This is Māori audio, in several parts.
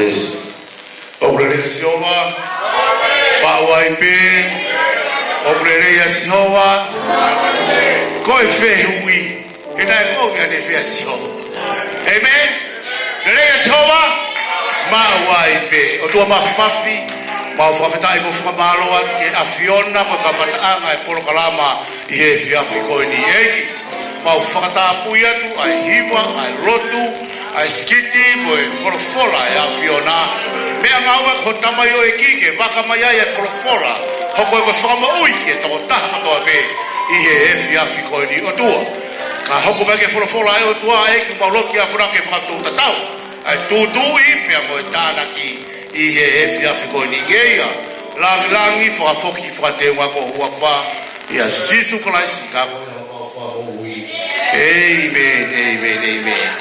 Yes. Obrigado, Senhor. Bawaipe. Obrigado, Senhor. Coi fez ui. E não é como que fez Senhor. Amen. Obrigado, Senhor. Bawaipe. O tua mafi. Mau whawhetai mo whamaloa ke a Fiona ko kapataanga e porokalama I he whiawhiko ni eki. Mau whakatapui atu ai hiwa, ai rotu, ai skiti mo e wholofola e a Fiona. Mea ngaua ko tamai o e kike, waka mai ai e wholofola. Hoko e ko whamaui ke toko taha katoa pe I he whiawhiko ni o tua. Ka hoko mai ke wholofola e o tua eki mauloki a whanake whakatau tatau. Ai tūtui pia mo e tānaki I he whiawhiko ni geia. Langi whakafoki whakateunga ko huakwa. Ia sisu kalai sikapu. Amen, amen, amen.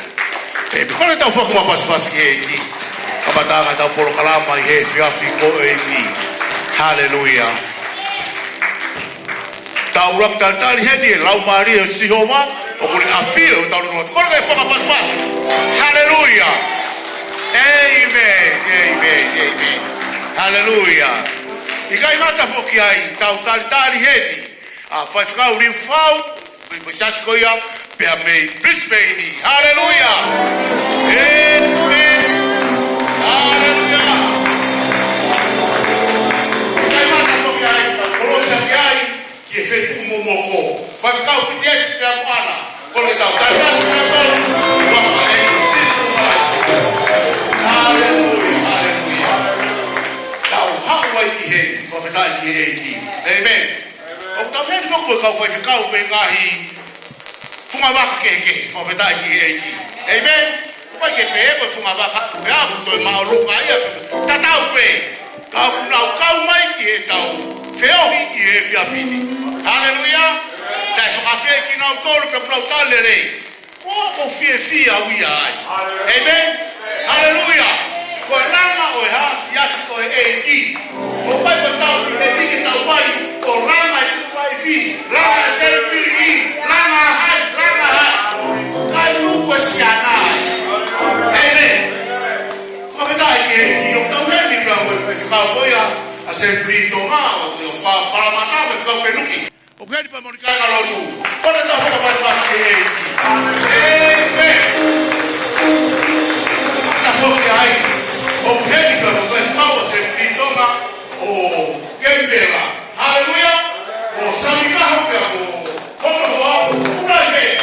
E kone tau whakua paspas ki e ni. Kamatanga tau porokalama I he whiawhiko e ni. Hallelujah. Tau rak tantari he ni lau maari e sihoma. O kone a whio tau nunga. Kone kai whakapaspas. Hallelujah. Amen, amen, amen. Hallelujah. I kai mata whoki ai, tau tari heni. A whaifkau ni whau, me sasko ia, pia mei Brisbane. Hallelujah. Amen. Hallelujah. I kai mata whoki ai, tau kolosa ki ai, ki e whetu momoko. Whaifkau ki tiesi pia moana. Kone tau tari pia tolu. Waka e sisu maisi. Hallelujah, hallelujah. Tau hawai ki he, whawhetai ki he ki. Amen. O tau hei toko kau whaifikau me ngahi funga waka ke, whawhetai ki he ki. Amen. Wai ke pe ko funga waka, pe apu toi maoruka ia. Tatau pe, kau kunau kau mai ki he tau, whiohi ki he whiawhini. Hallelujah. Tai whakawhia ki nau tolu pe punau talere. Ko whia wia ai. Amen. Hallelujah. Ko langa o ha siasi ko e ki. Ko pai ko tau te tiki tau pai. Ko langa I pai fi. Langa se fi. Langa hai. Kai mu ko siana. Amen. Ko me dai ki o tau he mi pra mo e fa ko ya. A se pri to ma o te fa para mata me fa fenuki. O que pa monica na loju. Ko le tau ko pas ki. Amen. Porque aí, o réplica do festival se pintou o Gembela. Aleluia. O Samicarro pelo o Brasil.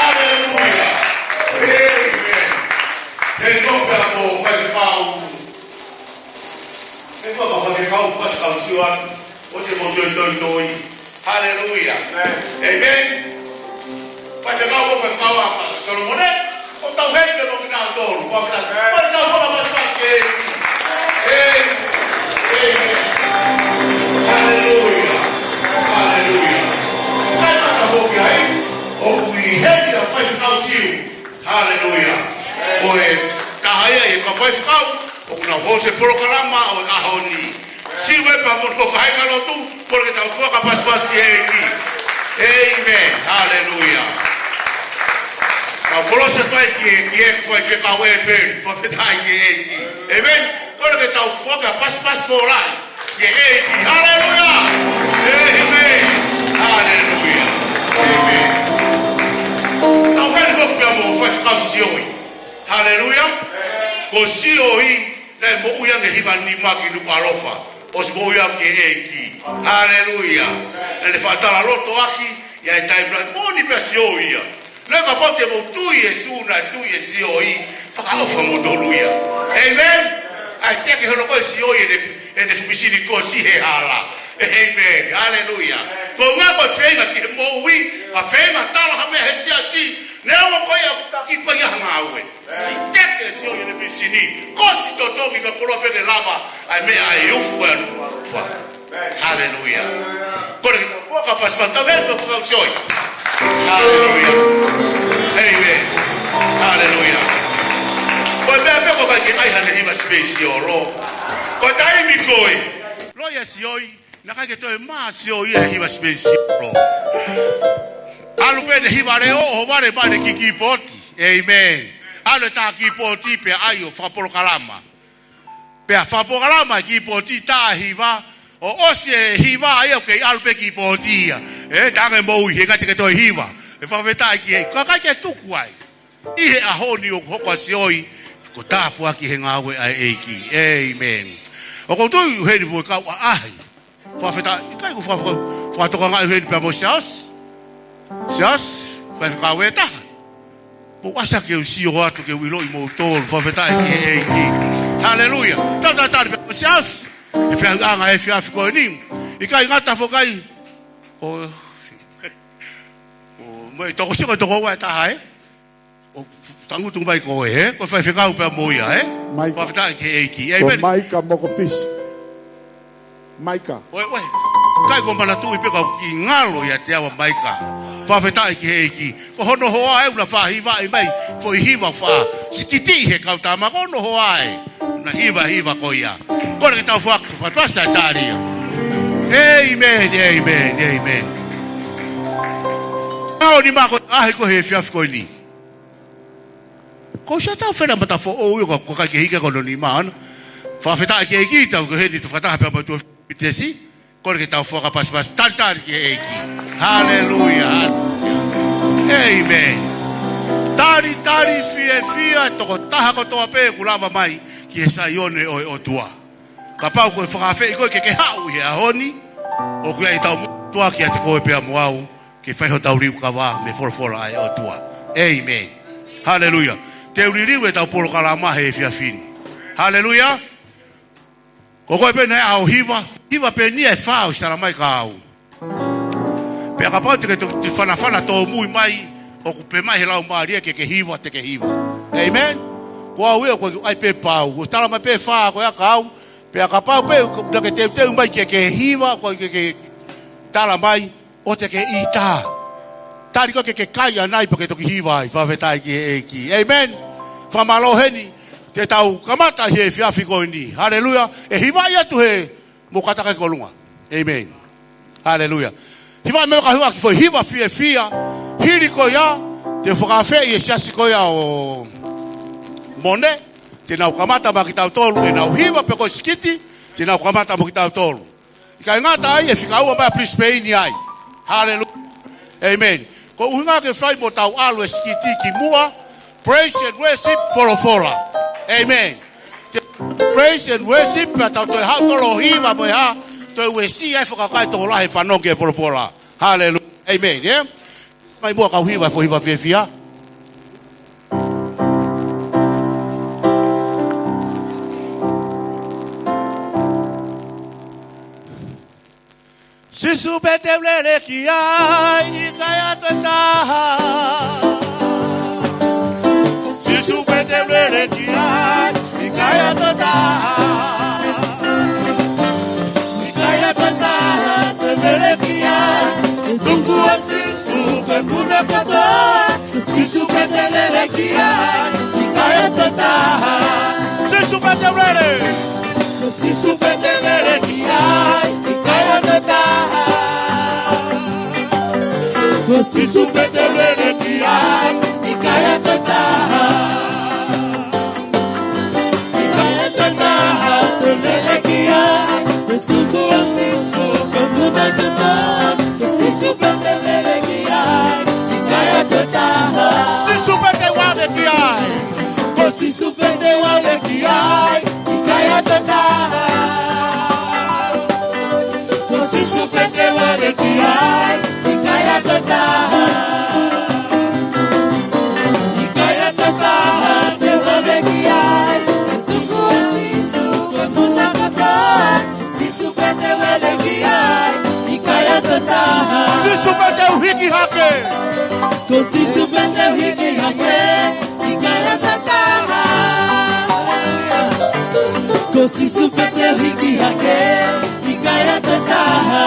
Aleluia. Amen. Ele foi pelo festival. Ele foi pelo festival Pascal Siwan. Hoje eu vou Aleluia. Amen. Vai chegar o festival a Solomonet. O tau hei que no final todo, pode dar uma mais fácil. Aleluia, aleluia. Vai matar o que aí? O que hei faz ficar o cio. Aleluia. Pois, kahaya e ka faz ficar o que não vou se proclamar o ahoni. Se vai para morto cai calo tu, porque tau tua capaz fácil que é aqui. Amen. Aleluia. Kau kolosa toi ki e foi que kau e pe, foi que dai ki. Amen. Quando que tau foca pas forai. Ki e ki. Aleluia. Amen. Aleluia. Amen. Tau vai no que amo foi kau sioi. Aleluia. Ko sioi le mo uya ke hiva ni maki no palofa. Os mo uya ki e ki. Aleluia. Le fatala loto aki ya tai bra moni pe sioi. Leva bote mo tui e suna, tui e sioi. Whakalofa mo doruia. Amen. Ai te ke hono koe sioi e ne fubisini ko si he hala. Amen. Hallelujah. Ko ngā koe whenga ki he moui. Ka whenga tala hame he sia si. Nea mo koe a ki koe ia hanga aue. Si te ke sioi e ne fubisini. Ko si totoki ka koroa peke lava. Ai mea ai ufu e anufa. Hallelujah. Kore ki ka fuaka paspanta vero ka fuaka sioi. Hallelujah. Amen. Hallelujah. Ko me ko ka ki ai hane hima space yo ro. Ko dai mi koi. Lo ya sioi, na ka ke to ma sioi e hima space ro. Alu pe de hima re o vare ba de kiki poti. Amen. ale ta ki poti pe ayo whapolo kalama. Pea whapolo kalama ki poti ta hiva, o ose hiva ayo ke alpe ki potia. Tange moui he kate ke toi hiva. E whaweta ki he, kakai ke tuku ai. Ihe ahoni o hokwa sioi, ko tāpua ki he ngāwe ai eiki. Amen. O koutou hei ni fwoi kau ahi. Whaweta, kai ku whatoka ngai hei ni pia mo sias. Sias, whaweka we taha. Po asa ke usio atu ke wilo i mo tōru, whaweta ki he eiki. Hallelujah. Tata tari pia mo sias. E whianga e whiafi koe ni. I kai ngata whokai. O mai toko siko toko wai taha e. O tangu tungu mai koe he. Ko whaweka upea moia he. Whaweta ki he eiki. Amen. Maika moko fisi. Maika. Oi. Kai ko mana tu i peka ki ngalo ia te awa maika. Whawhetai ki he iki. Ko hono hoa e una whahiva i mai. Fo i hiva wha. Sikiti he kau tama kono hoa e. Na hiva ko ia. Kore ke tau whaku. Whatuasa e tāria. Amen. Ao ni mako ahe ko he whiafi ko ni. Ko sa tau whena mata fo o ui ko kai ke hike kono ni maana. Whawhetai ki he iki tau ko he ni tu whataha pia matu pitesi. Kore ke tau whaka pas. Tari ki he iki. Hallelujah. Amen. Tari fia toko taha ko toa pe kulava mai ki he sa ione o tua. Ka pau koe whakawhi koe ke hau he ahoni o kuia i tau tua ki ate koe pia moau ke whaiho tau riu ka wā me whora ai o tua. Amen. Hallelujah. Te uririu e tau polo kalama he fia fini. Hallelujah. Ko koe pe nei au hiva pe nia e whao sara mai ka au. Pea ka pau te whanawhana tō mui mai o kupe mai he lau maaria ke hiva te ke hiva. Amen. Ko au eo koe ai pe pau. Ko tala mai pe whaa koe a ka au. Pea ka pau pe na ke teu mai ke hiva koe ke tala mai o te ke ita. Tari koe ke kai anai pa ke toki hiva ai. Whawhetai ki he eki. Amen. Whamalo heni. Te tau kamata he whiafi koe ni. Hallelujah. E hiva ia tu he mo kataka kolunga. Amen. Hallelujah. Hiva me ka hua ki foi hiva fia. Hiri ko ia te whakawhi e siasi ko ia o mone. Te nau kamata ma ki tau tolu. E nau hiva pe koe sikiti. Te nau kamata ma ki tau tolu. I kai ngata ai e whikaua mai prispeini ai. Hallelujah. Amen. Ko uhinga ke whai mo tau alu e sikiti ki mua. Praise and worship fora. Amen. Praise and worship pa tau toi hau tolo hiva mo ha toi wesi ai whakakai toko lahe whanonge fora. Hallelujah. Amen. Yeah? Mai mua kau hiva fo hiva fia. Sisu bete blele ki ai i kaya tataha. Sisu bete blele ki ai i kaya tataha. I kaya tataha te blele ki ai. Tungu a sisu ke muna kata. Sisu bete blele ki ai i kaya tataha. Sisu bete blele. Sisu bete blele ki ai i kaya tataha. Si supete blele ki ai, i kaya tataha. I kaya tataha, te blele ki ai. Me tuku a sisu, kamuna tataha. Si supete blele ki ai, i kaya tataha. Si supete wale ki ai. Si supete wale ki ai, i kaya tataha. Si supete wale ki ai. Ikaya tataha, te wale ki ai. Tuku a sisu, kamuna kata. Sisu pete wale ki ai. Ikaya tataha. Sisu pete uhiki hake. Ko sisu pete uhiki hake. Ikaya tataha. Ko sisu pete uhiki hake. Ikaya tataha.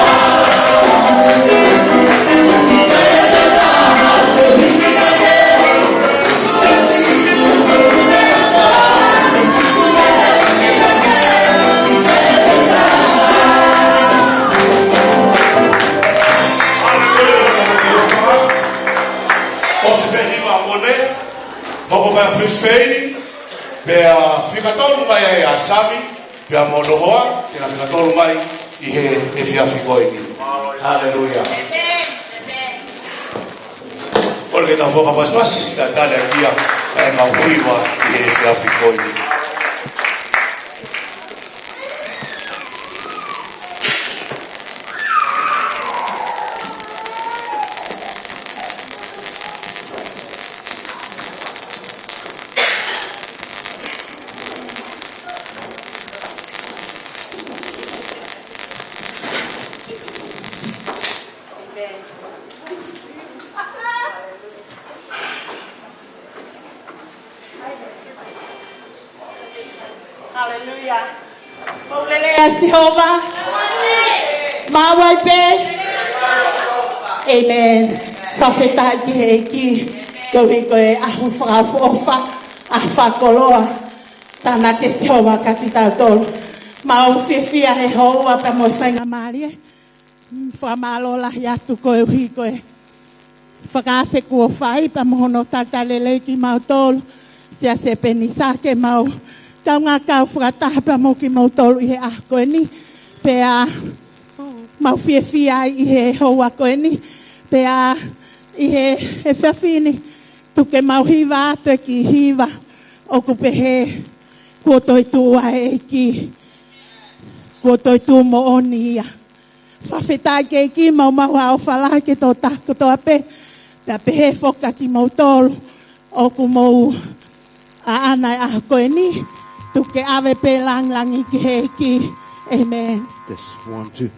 Hoko mai a Brisbane, pea whikatonu mai e a Sami, pea monohoa, tena whikatonu mai i he e whiawhikoini. Halleluja. Olke tau whakapasmas, ka tane a kia, e mauhiwa i he whiawhikoini. Hallelujah. Jehovah. Mawaipe. Amen. Profeta ki koe koe ahu whakafofa a whakoloa tana te Jehovah katita tolu. Mau whiwhia he hoa pa mo whainga marie. Whamalola hiatu koe uhi koe. Whakawhi kua whai pa mohono tatalele ki mau tolu. Sia se penisake mau. Kau ngā kau whakataha pa mo ki mau tolu i he ah koe ni. Pea mau whiwhia i he hoa koe ni. Pea i he whiwhini. Tuke mau hiwa atu ki hiwa. Oku pe he kua toi tua e ki. Kua toi tu mo oni ia. Whawhetai ke ki mau maua o whalaha ke tō tako tō ape. Pea pe he whoka ki mau tolu. Oku mau a anai a koe ni. Tuke ave pe lang langi ki he ki. Amen. Yes, 1, 2.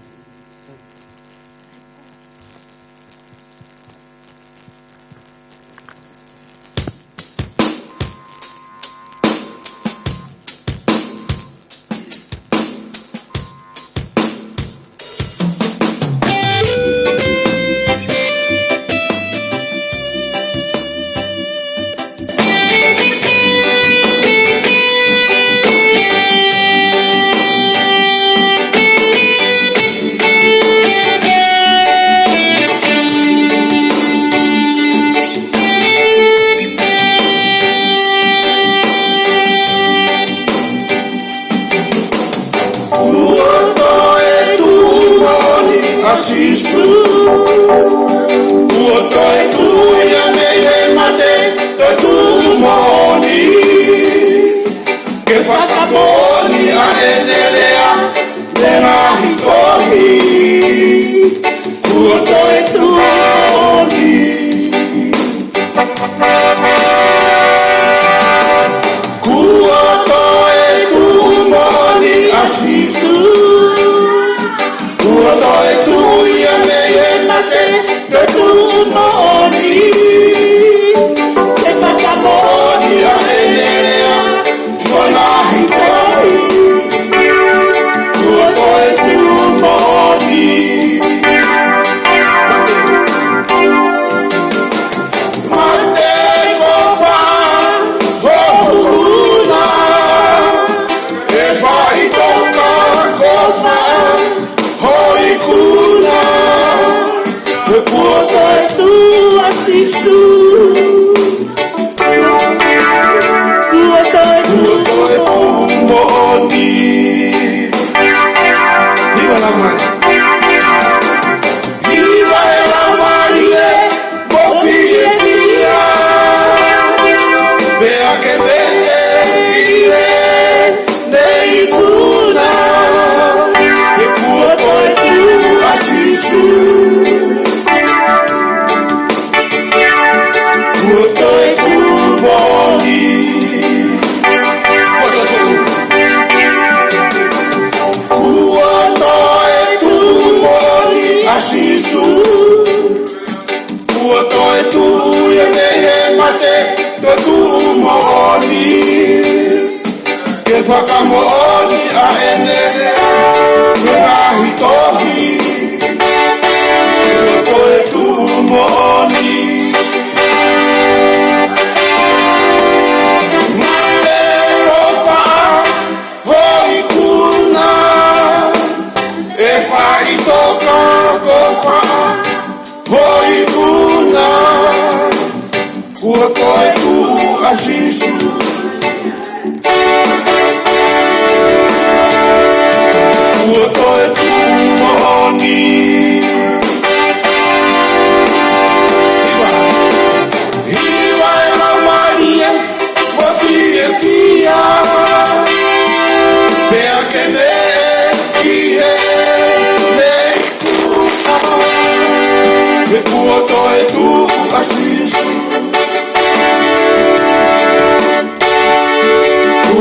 asisu. Uoto e tu mohoni. Iwa e la maria, wasi e fia. Pea que me ie ne kuka. E uoto e tu asisu.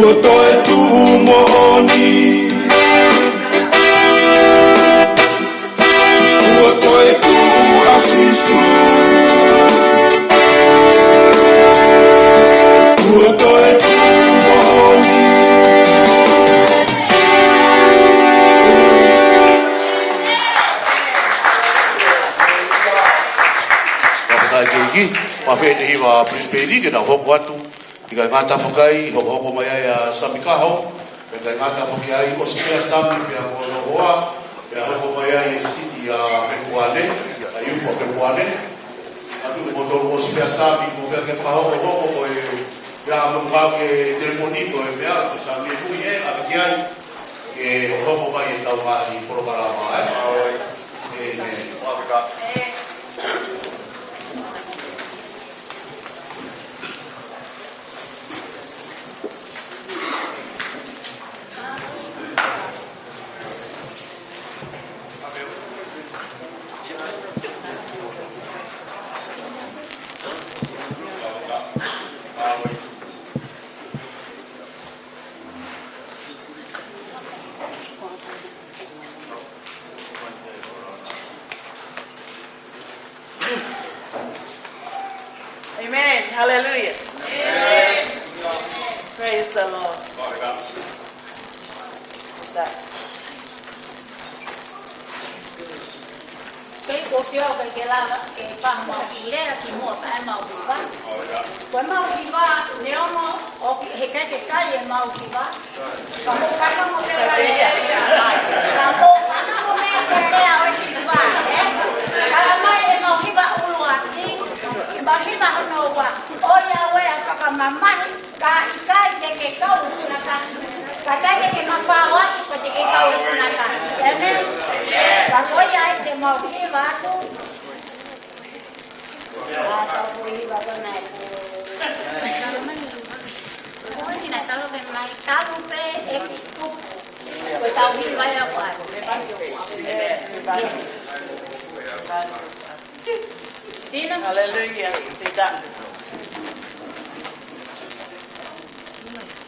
Uoto e tu mohoni. Uoto e tu asisu. Uoto e tu mohoni. Kiki, mawhene hiwa Prisperi, ke na hoko atu, i kai ngata pokai, hoko mai ai a Samikaho, e kai ngata pokai ai o Sipea Sami, pia kono hoa, pia hoko mai ai e Siti a Pekuane, a Iufu a Pekuane, atu ke motoru o Sipea Sami, ko pia ke whahoko hoko, ko e pia mga ke telefoniko e pia, ko sa mi hui e, a piki ai, ke hoko mai e tau mahi porokarama, Amen. Amen. Hallelujah. Amen. Praise the Lord. Cái cô xíu cái là cái bằng màu gì đấy là chỉ một cái màu gì ba, cái màu gì ba nếu mà cái sai màu gì ba, còn một cái nó một cái là một cái nó một cái là gì ba, kalau mai màu gì ba uluan đi, bagi mah noa, oh ya we apa mama ikai ke kau sunatan, katanya ke mapawat ke kau sunatan, amen. Kalau ya itu mau di batu, atau di batu naik. Kalau di naik kalau naik tahu pe ekip, kita tahu di bayar apa? Hallelujah. Tidak.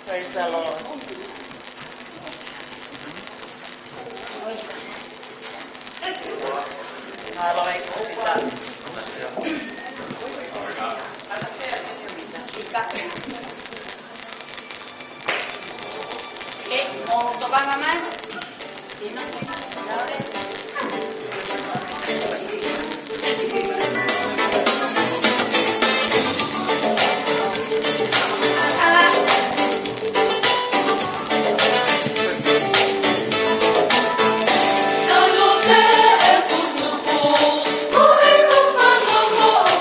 Praise the Lord. Hallelujah. Tidak. Mau coba mama? Dino. Oh,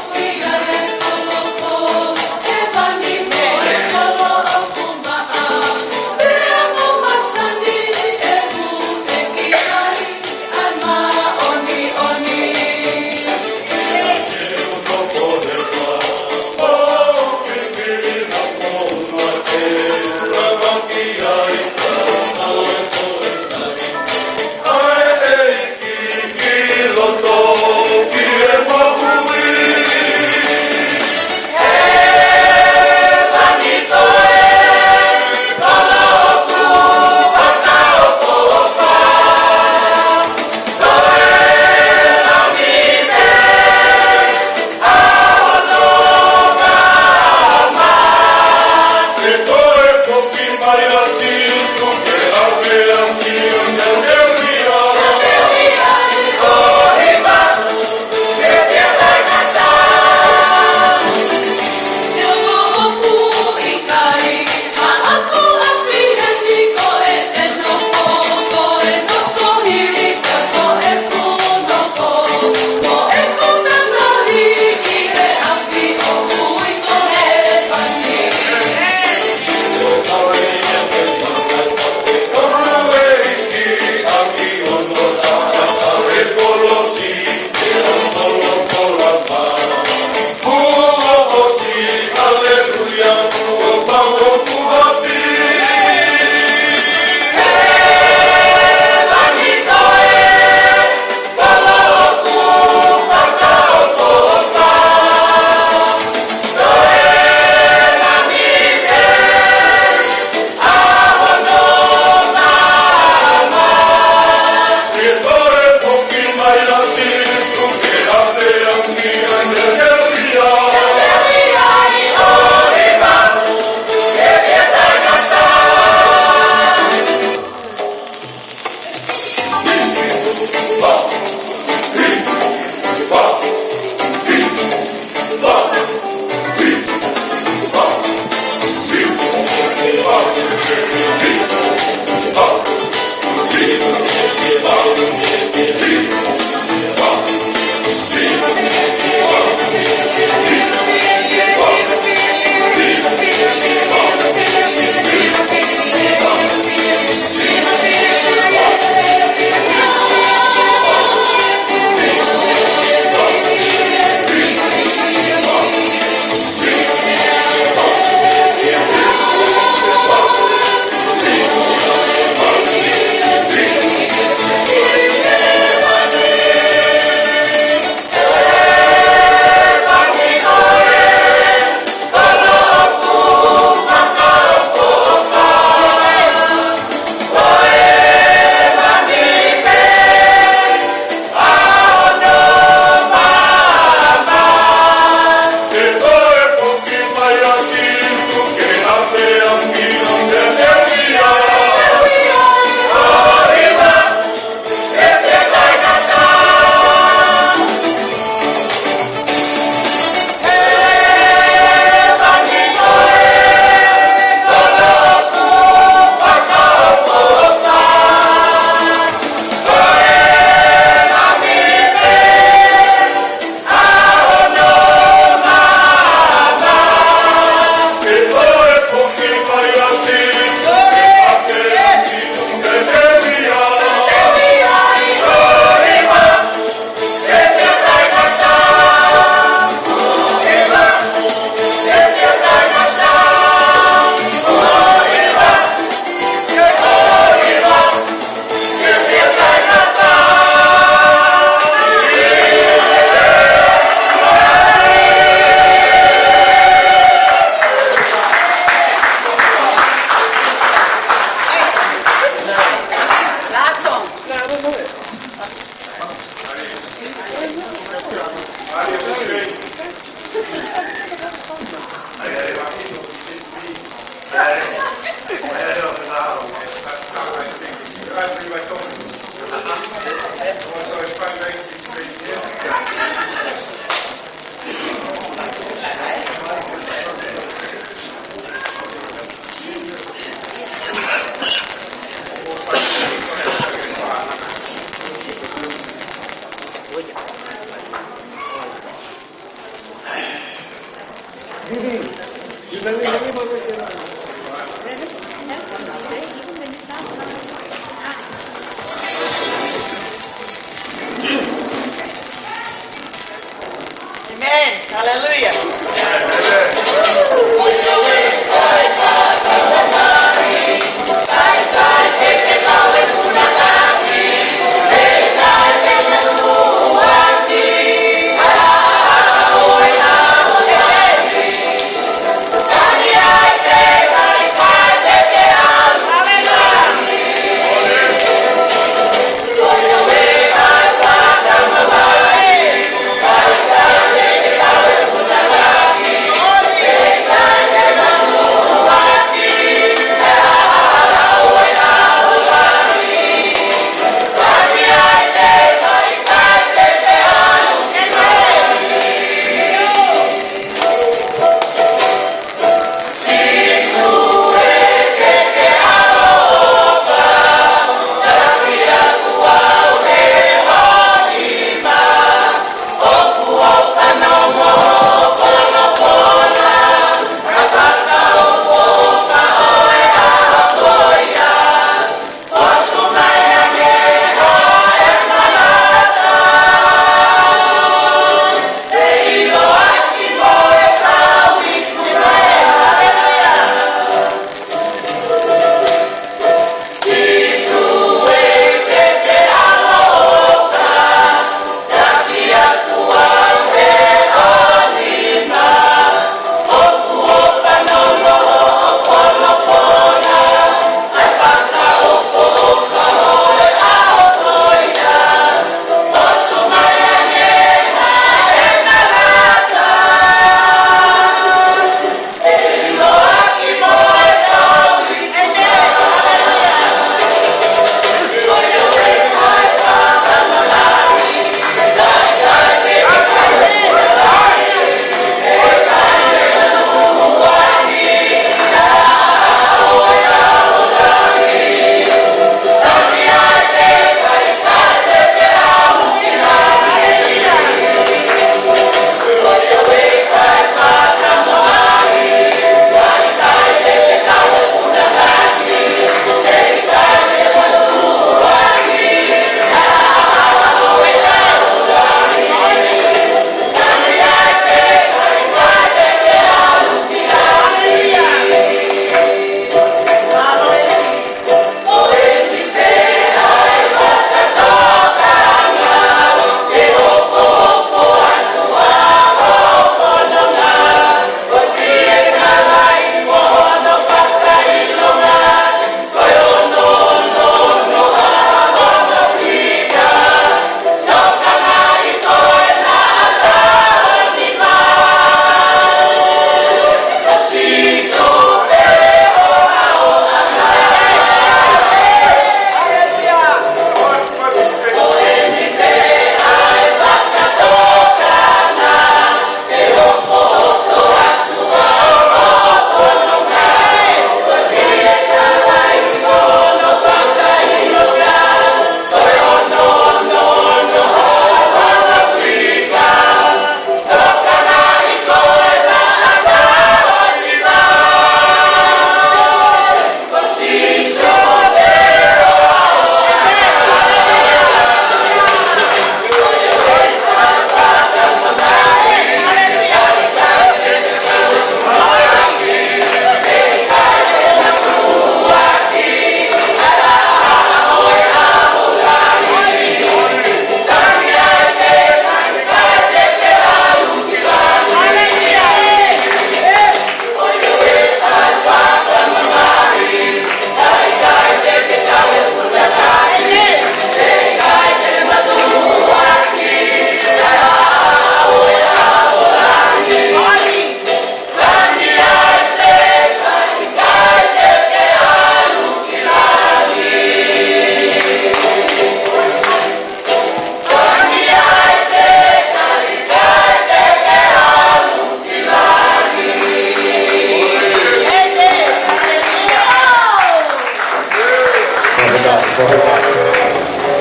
Amen. Hallelujah.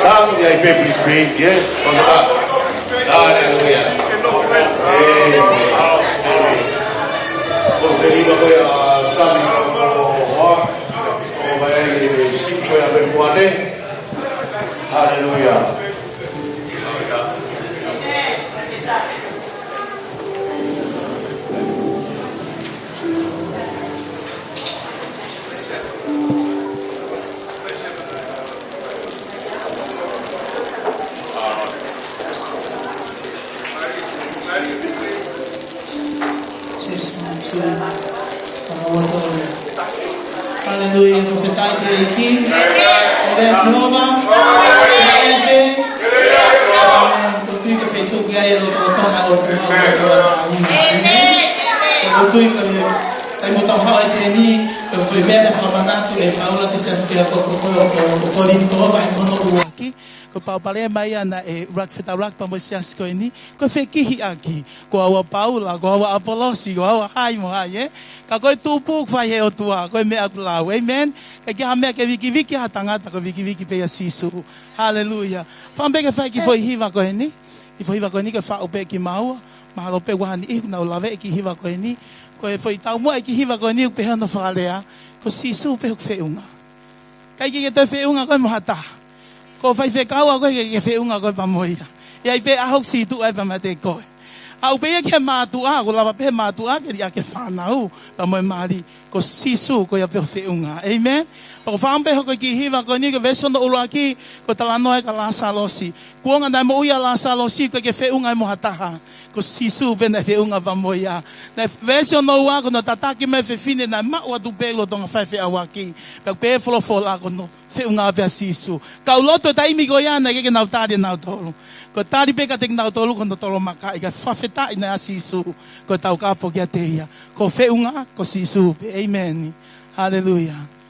Come, I pay please pay. Yes, from the back. Hallelujah. Amen. Aleluia, profetai que aqui. Merece Jeová. Amém. Que feito que aí eu tô tomando outro. Aí botar o ralo aqui, eu fui bem na Fabanato, e Paula que se asqueia o Corinto, vai no aqui. Ko pau pale mai ana e rak feta rak pa mo sias ko ini ko feki aki ko awa Paula ko awa Apolosi ko awa hai mo hai ka ko tupu fa ye o tua ko me akula amen ka ki hame ke viki hatanga ta ko viki pe asisu hallelujah fa mbeke fa ki foi hiva ko ini i foi hiva ko ini ka fa ope ki mau mahalo pe wani i na lave ki hiva ko ini ko foi tau mo ki hiva ko ini pe hana fa lea ko sisu pe fe unga kai ki te fe unga ko mo hata ko fai fe kaua ko ke fe unga ko pa moia e ai pe a hok si tu ai pa mate ko au pe ke ma tu a ko lava pe ma tu a ke ya ke fa na u pa mo mali ko sisu ko ya pe fe unga amen ko fa ambe ko ki hiva ko ni ke veso no ulo aki ko tala no e ka la salosi ko nga na mo ia la salosi ko ke fe unga mo hataha ko sisu pe na fe unga pa moia na veso no wa ko no tataki me fe fine na ma wa tu pelo tonga fa fe awaki pe pe folo fola ko no fe unga pe sisu ka uloto tai mi goiana ke na utari na tolo ko tari pe ka tek na tolo ko no tolo maka ka fa feta ina sisu ko tau ka po ke teia ko fe unga ko sisu amen hallelujah.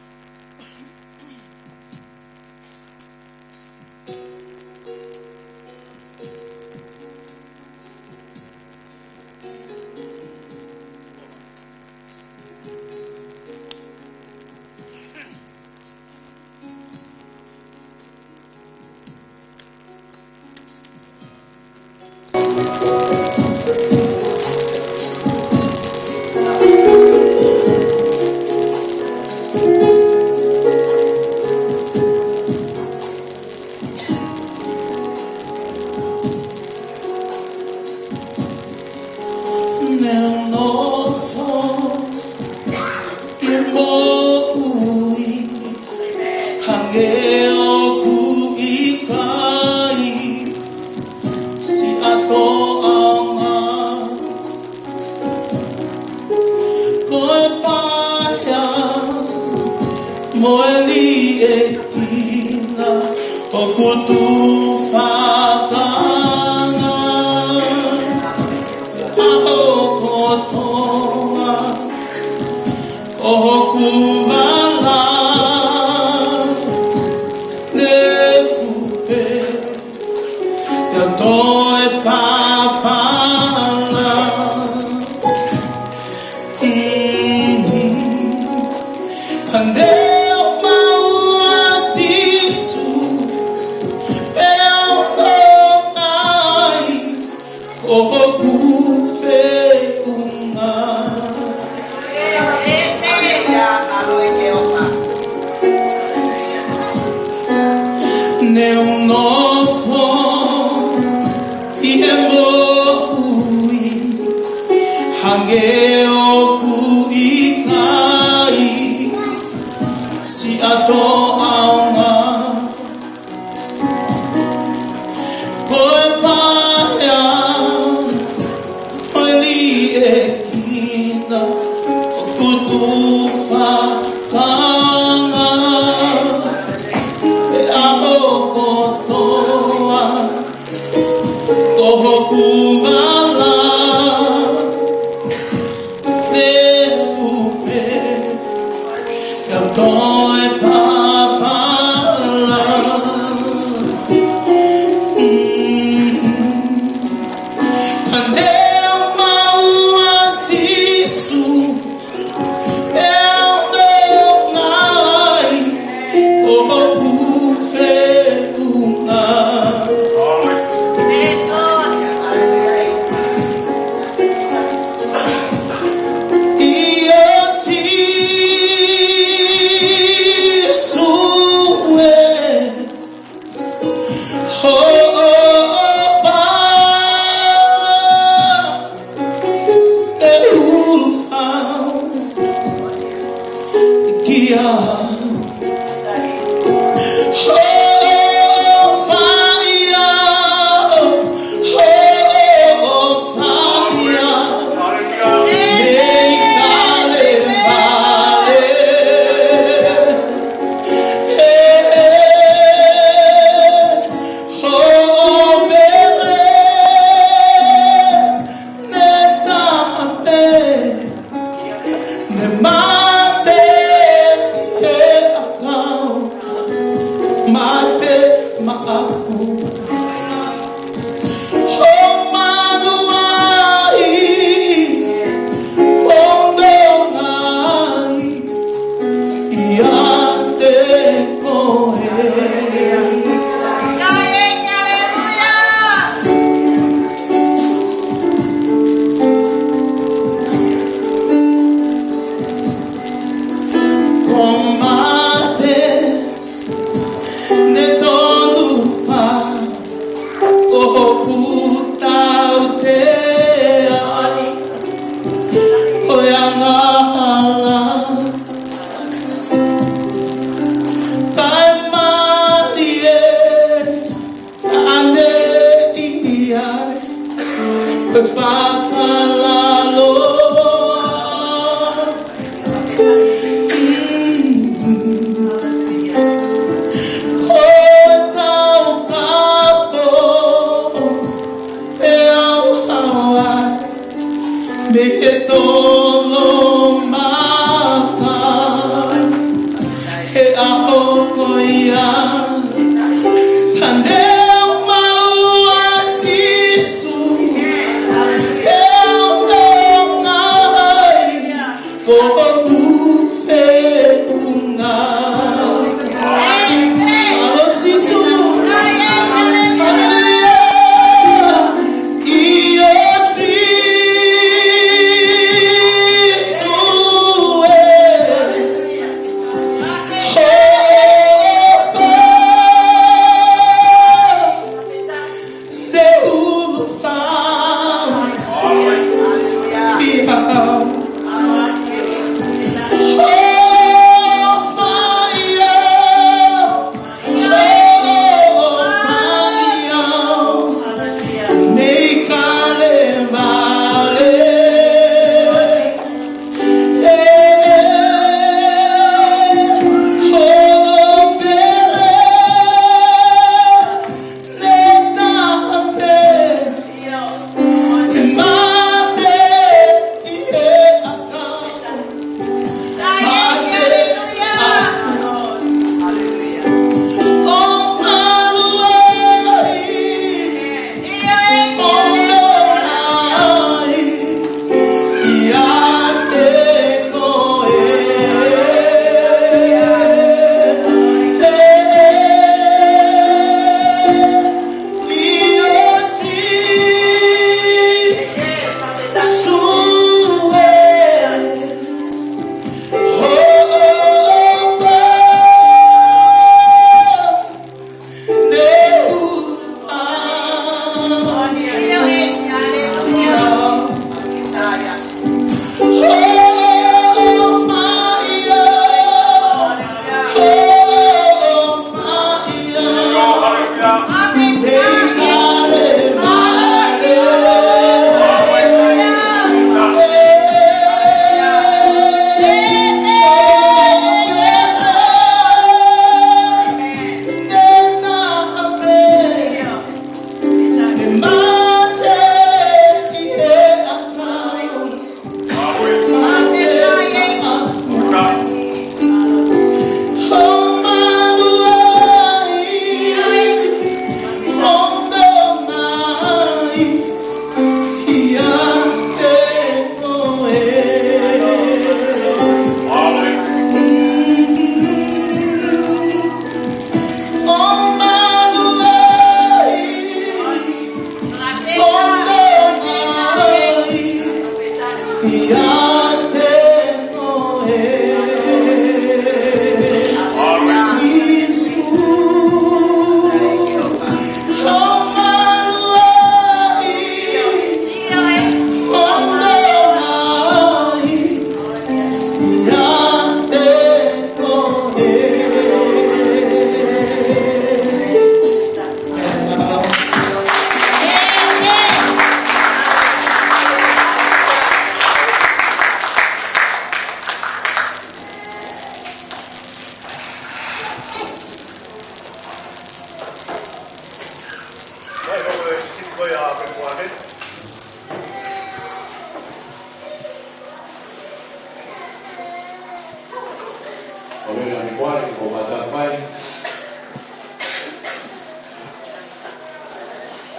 ni kuare ko matapai.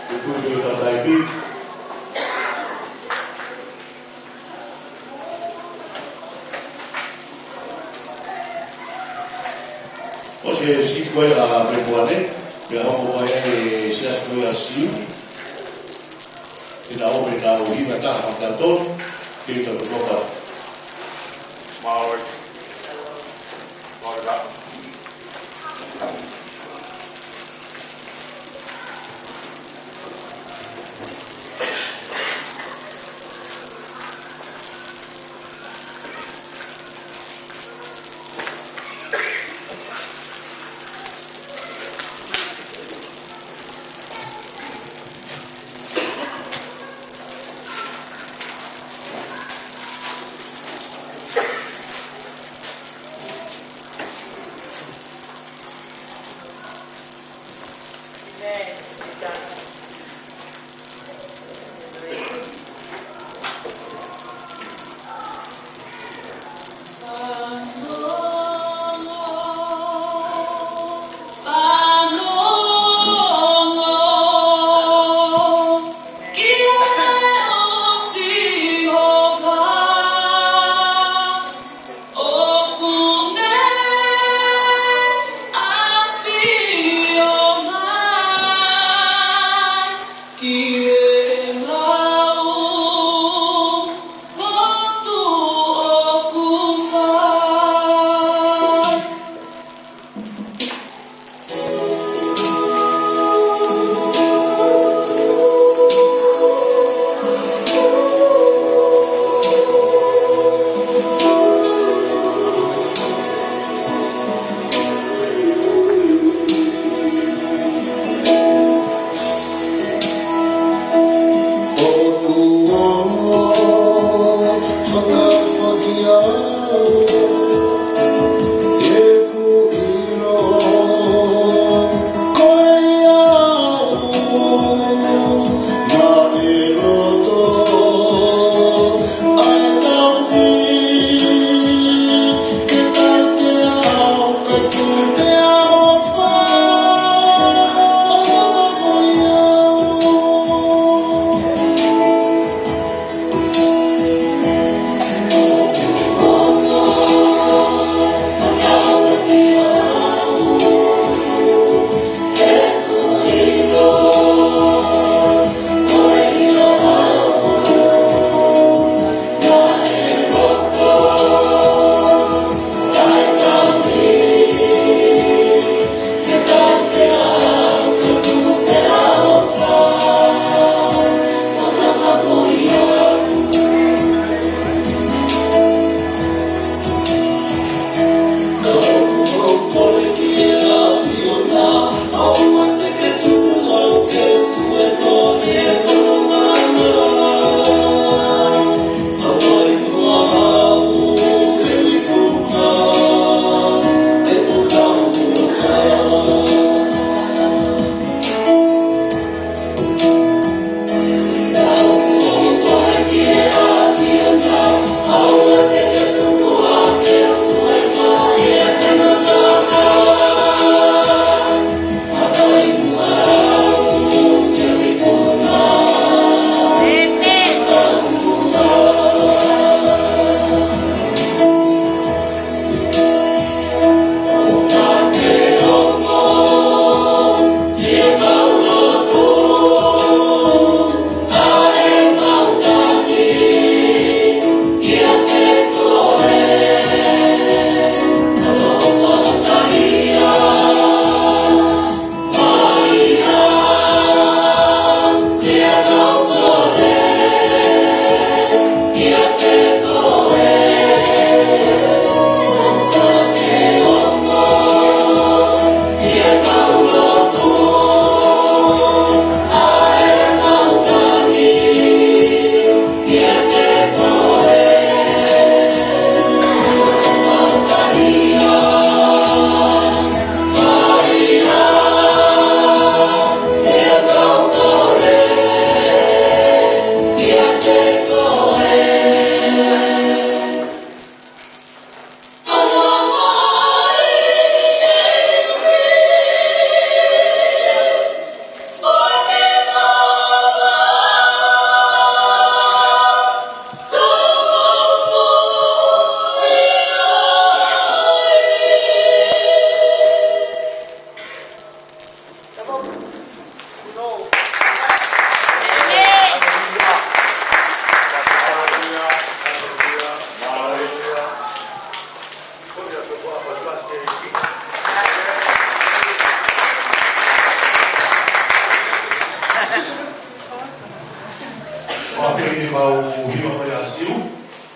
Tudo da Daibi. Você se foi a preparar, já vamos vai se as coisas assim. E na obra da Oliva tá a cantor, que está no local. Maui.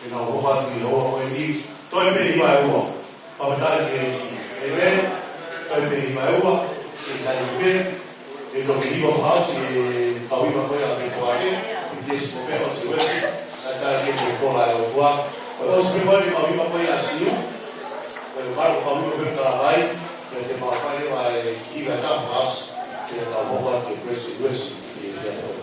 e nā hoa tu i hoa koe ni, toi pe i mai ua, papatai e re, toi pe i mai ua, e kai pe, e toki hiwa whaasi e pauima koe a me koare, i tesi mo peho si weti, a tai e te whola e o tua, o e osu pe pauima koe a siu, o e maro pauima koe tara vai, e te mawhare wa e ki iwa tapas, e nā hoa te kwesi, e te